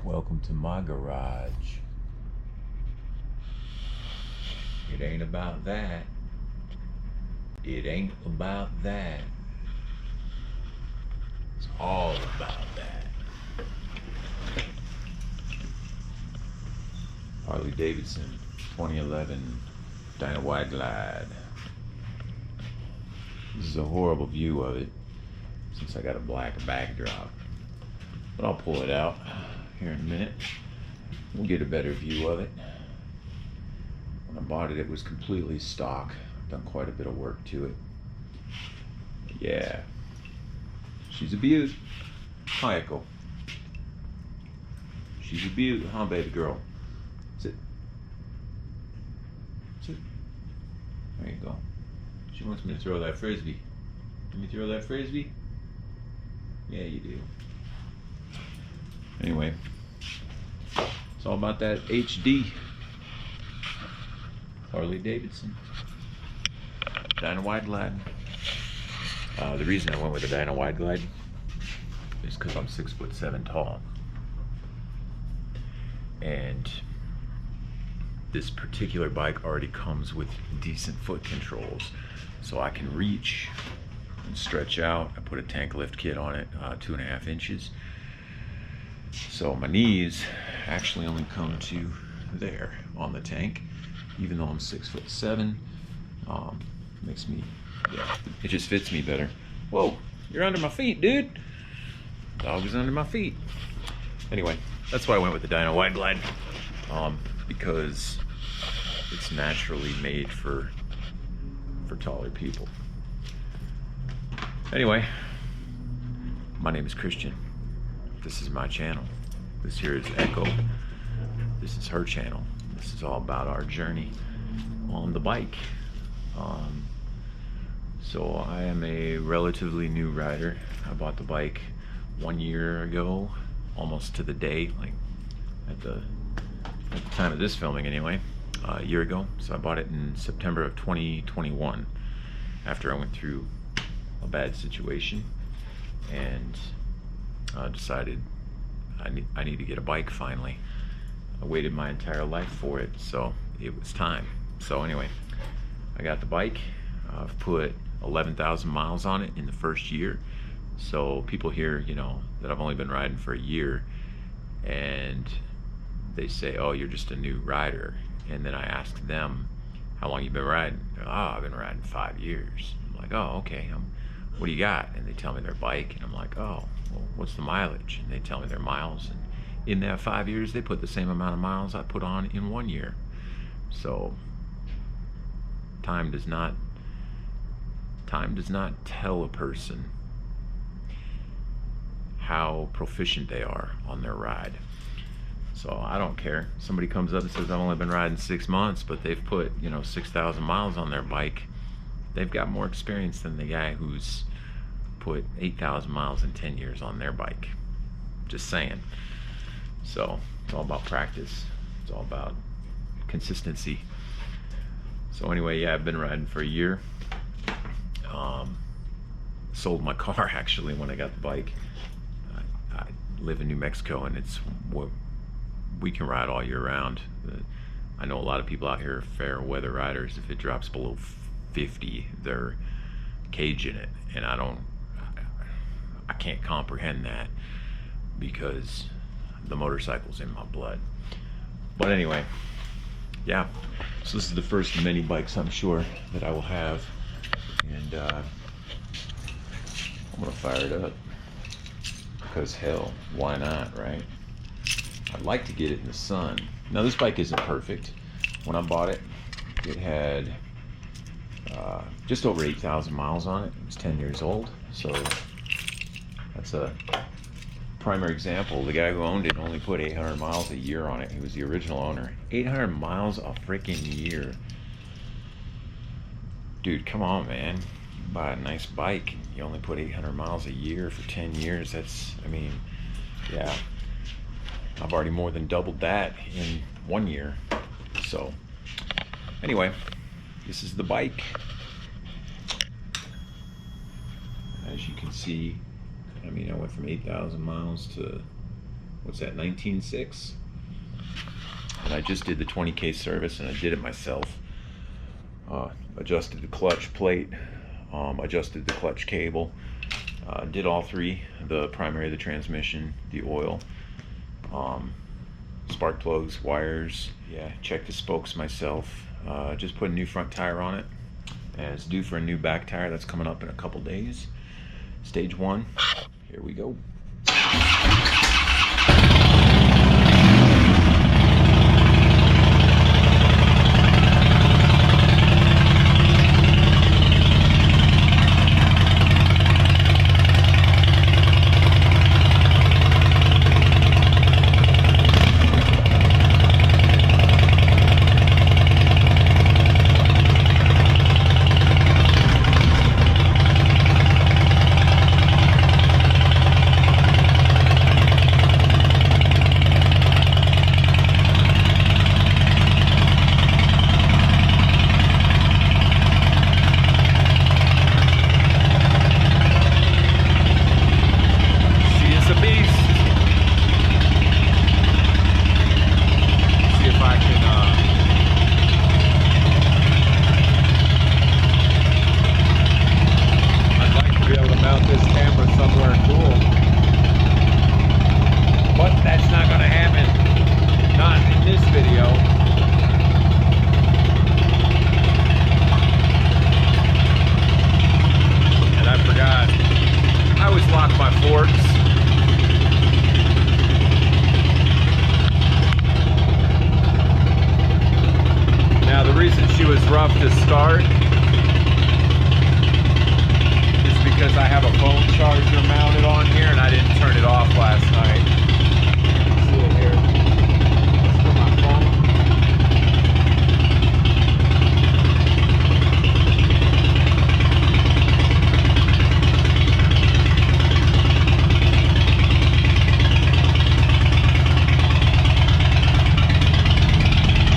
Welcome to my garage. It ain't about that. It ain't about that. It's all about that. Harley Davidson 2011 Dyna Wide Glide. This is a horrible view of it since I got a black backdrop, but I'll pull it out here in a minute. We'll get a better view of it. When I bought it, it was completely stock. I've done quite a bit of work to it. But yeah, she's a beaut. Hi, Echo. She's a beaut, huh, baby girl? Sit. Sit. There you go. She wants me to throw that frisbee. Let me throw that frisbee? Yeah, you do. Anyway, it's all about that HD. Harley Davidson. Dyna Wide Glide. The reason I went with the Dyna Wide Glide is because I'm 6'7" tall. And this particular bike already comes with decent foot controls. So I can reach and stretch out. I put a tank lift kit on it, 2.5 inches. So my knees actually only come to there on the tank, even though I'm 6'7". Makes me, yeah, it just fits me better. Whoa, you're under my feet, dude. Dog is under my feet. Anyway, that's why I went with the Dyna Wide Glide, because it's naturally made for taller people. Anyway, my name is Christian. This is my channel. This here is Echo. This is her channel. This is all about our journey on the bike. So I am a relatively new rider. I bought the bike 1 year ago, almost to the day, like at the time of this filming anyway, a year ago. So I bought it in September of 2021 after I went through a bad situation and decided I need to get a bike finally. I waited my entire life for it, so it was time. So anyway, I got the bike. I've put 11,000 miles on it in the first year. So people hear, you know, that I've only been riding for a year, and they say, oh, you're just a new rider. And then I ask them, how long you been riding? Oh, I've been riding 5 years. I'm like, oh, okay. What do you got? And they tell me their bike, and I'm like, oh, well, what's the mileage? And they tell me their miles. And in that 5 years, they put the same amount of miles I put on in 1 year. So time does not tell a person how proficient they are on their ride. So I don't care. Somebody comes up and says, I've only been riding 6 months, but they've put, 6,000 miles on their bike. They've got more experience than the guy who's put 8,000 miles in 10 years on their bike. Just saying. So it's all about practice. It's all about consistency. So anyway, yeah, I've been riding for a year. Sold my car actually when I got the bike. I live in New Mexico, and it's what we can ride all year round. I know a lot of people out here are fair weather riders. If it drops below 50, they're caging it, and I can't comprehend that because the motorcycle's in my blood. But anyway, yeah, so this is the first mini bikes I'm sure that I will have, and I'm gonna fire it up because hell, why not, right? I'd like to get it in the sun. Now this bike isn't perfect. When I bought it, it had just over 8,000 miles on it. It was 10 years old, so that's a primary example. The guy who owned it only put 800 miles a year on it. He was the original owner. 800 miles a freaking year. Dude, come on, man. You buy a nice bike, you only put 800 miles a year for 10 years. Yeah. I've already more than doubled that in 1 year. So, anyway, this is the bike. As you can see, I went from 8,000 miles to what's that, 19.6? And I just did the 20K service, and I did it myself. Adjusted the clutch plate, adjusted the clutch cable, did all three: the primary, the transmission, the oil, spark plugs, wires. Yeah, checked the spokes myself. Just put a new front tire on it, and it's due for a new back tire that's coming up in a couple days. Stage 1, here we go. Rough to start is because I have a phone charger mounted on here and I didn't turn it off last night. See it here. It's for my phone.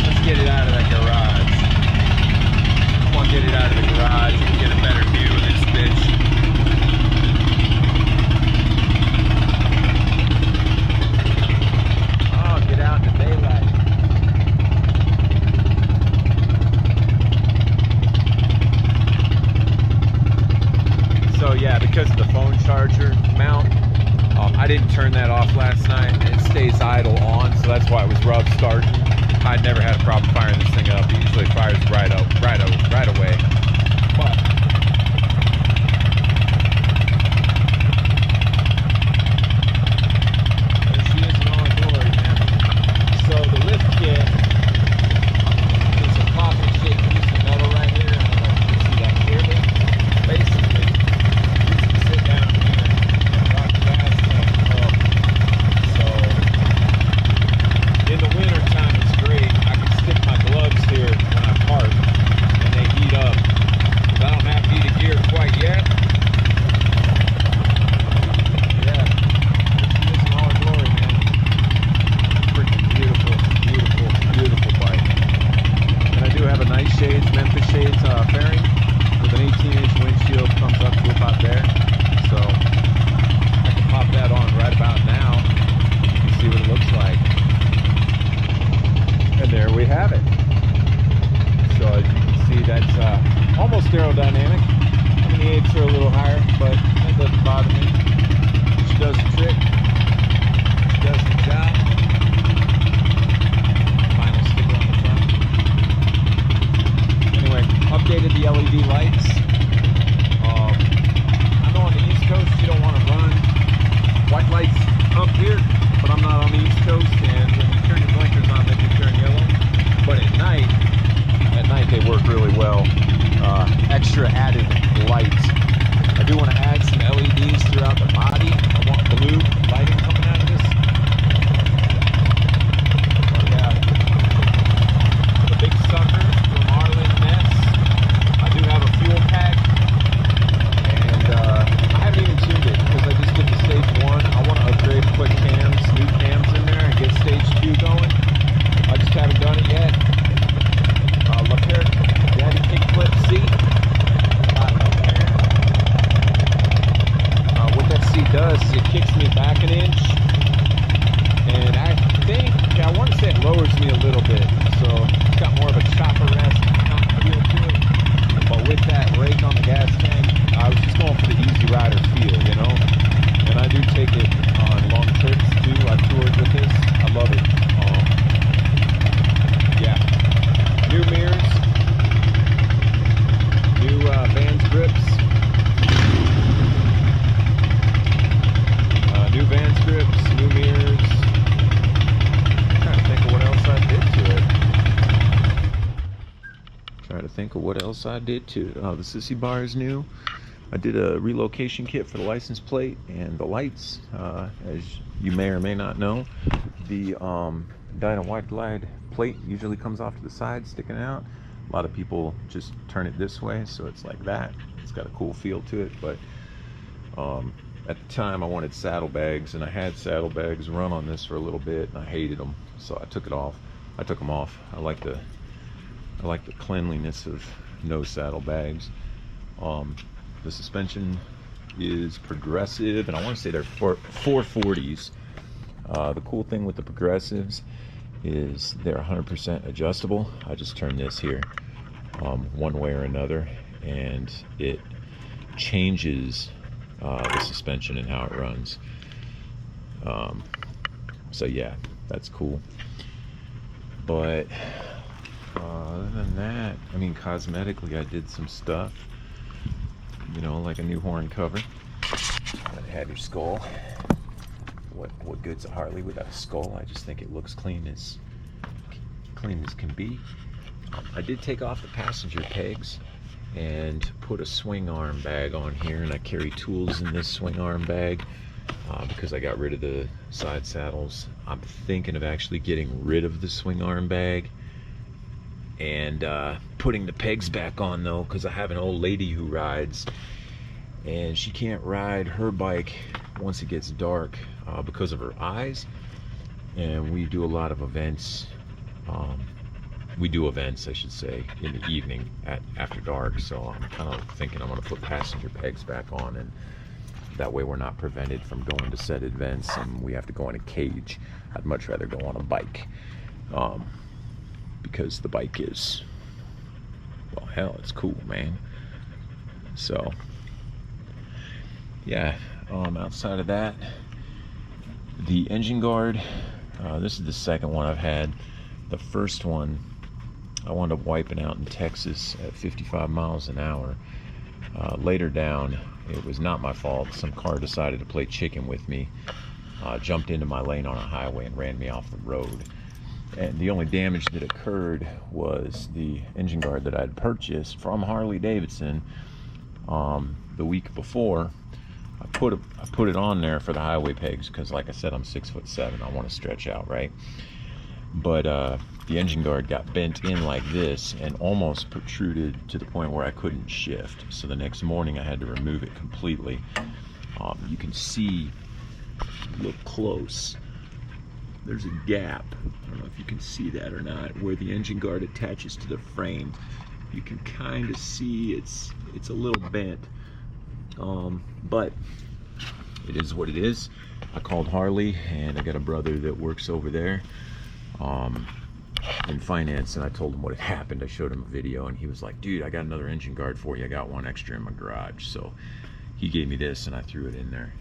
Let's get it out of that garage. Get it out of the garage and get a better view of this bitch. Oh, get out in the daylight. So yeah, because of the phone charger mount, I didn't turn that off last night. It stays idle on, so that's why it was rough starting. I'd never had a problem firing this thing up. It usually fires right away. But there she is in all her glory, man. So the lift kit is a coffin-shaped piece of metal right here. I don't know if you can see that clearly. Basically, you can sit down here and rock the gas tank up. So in the winter time, it's great. I can stick my gloves here when I park, and they heat up. Because I don't what else I did too. The sissy bar is new. I did a relocation kit for the license plate and the lights. As you may or may not know, the Dyna wide glide plate usually comes off to the side, sticking out. A lot of people just turn it this way, so it's like that. It's got a cool feel to it, but at the time I wanted saddlebags, and I had saddlebags run on this for a little bit, and I hated them, so I took them off. I like the cleanliness of no saddlebags. The suspension is progressive, and I want to say they're 440s. The cool thing with the progressives is they're 100% adjustable. I just turn this here one way or another, and it changes the suspension and how it runs. So yeah, that's cool. But other than that, I mean, cosmetically I did some stuff, you know, like a new horn cover. Gotta have your skull. What good's a Harley without a skull? I just think it looks clean as can be. I did take off the passenger pegs and put a swing arm bag on here, and I carry tools in this swing arm bag because I got rid of the side saddles. I'm thinking of actually getting rid of the swing arm bag and putting the pegs back on, though, because I have an old lady who rides, and she can't ride her bike once it gets dark because of her eyes. And we do a lot of events. We do events, I should say, in the evening after dark. So I'm kind of thinking I'm going to put passenger pegs back on, and that way we're not prevented from going to said events and we have to go in a cage. I'd much rather go on a bike, because the bike is, well, hell, it's cool, man. So yeah, outside of that, the engine guard, this is the second one I've had. The first one I wound up wiping out in Texas at 55 miles an hour. Later down, it was not my fault. Some car decided to play chicken with me, jumped into my lane on a highway and ran me off the road. And the only damage that occurred was the engine guard that I'd purchased from Harley Davidson the week before. I put it on there for the highway pegs because, like I said, I'm 6'7". I want to stretch out, right? But the engine guard got bent in like this and almost protruded to the point where I couldn't shift. So the next morning I had to remove it completely. You can see, look close, there's a gap. I don't know if you can see that or not, where the engine guard attaches to the frame. You can kind of see it's a little bent, but it is what it is. I called Harley, and I got a brother that works over there in finance, and I told him what had happened. I showed him a video, and he was like, dude, I got another engine guard for you. I got one extra in my garage. So he gave me this, and I threw it in there.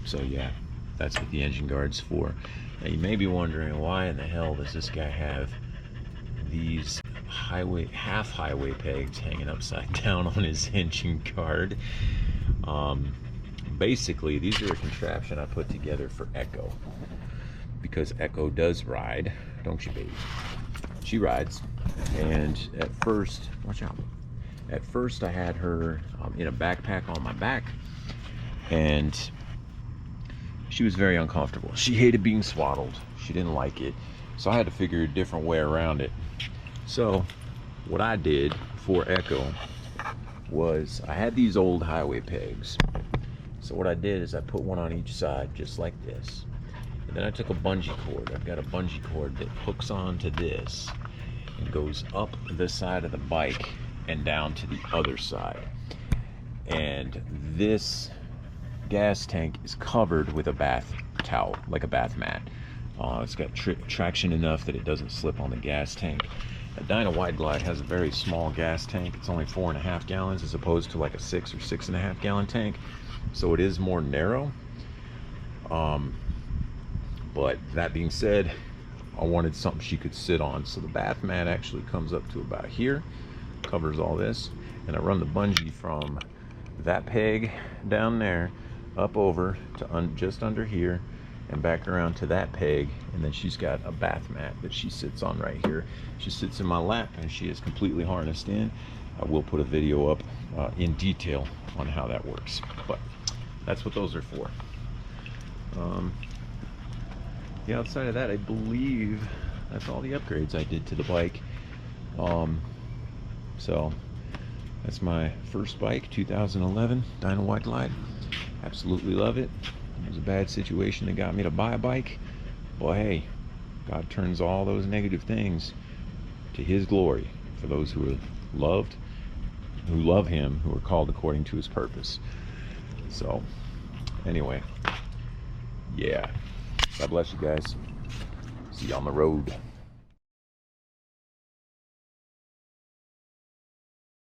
So yeah, that's what the engine guard's for. Now you may be wondering, why in the hell does this guy have these half highway pegs hanging upside down on his engine guard? Basically, these are a contraption I put together for Echo, because Echo does ride, don't you, baby? She rides. And at first, watch out. At first I had her in a backpack on my back, and she was very uncomfortable. She hated being swaddled. She didn't like it. So I had to figure a different way around it. So what I did for Echo was, I had these old highway pegs. So what I did is I put one on each side, just like this. And then I took a bungee cord. I've got a bungee cord that hooks onto this and goes up the side of the bike and down to the other side. And this gas tank is covered with a bath towel, like a bath mat. It's got traction enough that it doesn't slip on the gas tank. A Dyna Wide Glide has a very small gas tank. It's only 4.5 gallons as opposed to like a 6 or 6.5 gallon tank. So it is more narrow. But that being said, I wanted something she could sit on. So the bath mat actually comes up to about here, covers all this, and I run the bungee from that peg down there up over to just under here, and back around to that peg, and then she's got a bath mat that she sits on right here. She sits in my lap and she is completely harnessed in. I will put a video up in detail on how that works, but that's what those are for. Yeah, outside of that, I believe that's all the upgrades I did to the bike. So that's my first bike, 2011 Dyna White Glide. Absolutely love it. It was a bad situation that got me to buy a bike. Well, hey, God turns all those negative things to His glory for those who are loved, who love Him, who are called according to His purpose. So, anyway, yeah. God bless you guys. See you on the road.